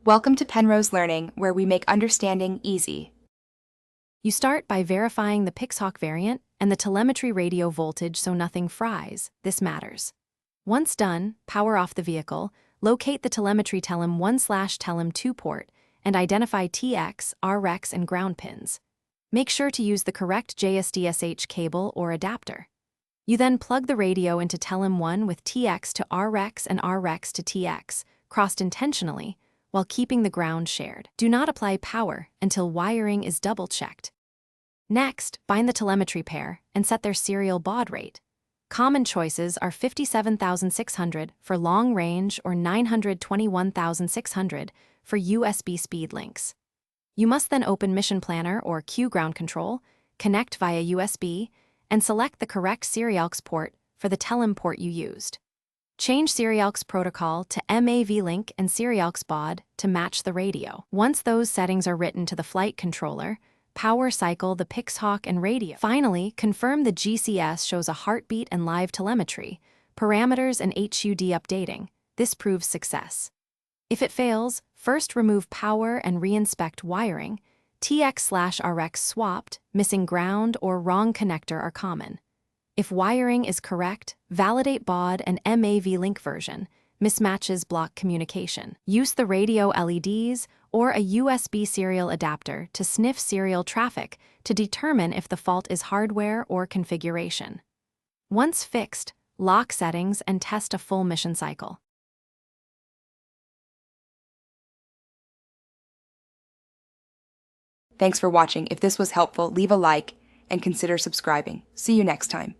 Welcome to Penrose Learning, where we make understanding easy. You start by verifying the Pixhawk variant and the telemetry radio voltage so nothing fries. This matters. Once done, power off the vehicle, locate the telemetry Telem 1/Telem 2 port, and identify TX, RX, and ground pins. Make sure to use the correct JSDSH cable or adapter. You then plug the radio into Telem 1 with TX to RX and RX to TX, crossed intentionally, while keeping the ground shared. Do not apply power until wiring is double-checked. Next, bind the telemetry pair and set their serial baud rate. Common choices are 57,600 for long range or 921,600 for USB speed links. You must then open Mission Planner or Q Ground Control, connect via USB, and select the correct Serialx port for the Telem port you used. Change Serialx protocol to MAV-Link and Serialx baud to match the radio. Once those settings are written to the flight controller, power cycle the Pixhawk and radio. Finally, confirm the GCS shows a heartbeat and live telemetry, parameters and HUD updating. This proves success. If it fails, first remove power and reinspect wiring. TX/RX swapped, missing ground, or wrong connector are common. If wiring is correct, validate baud and MAV-Link version. Mismatches block communication. Use the radio LEDs or a USB serial adapter to sniff serial traffic to determine if the fault is hardware or configuration. Once fixed, lock settings and test a full mission cycle. Thanks for watching. If this was helpful, leave a like and consider subscribing. See you next time.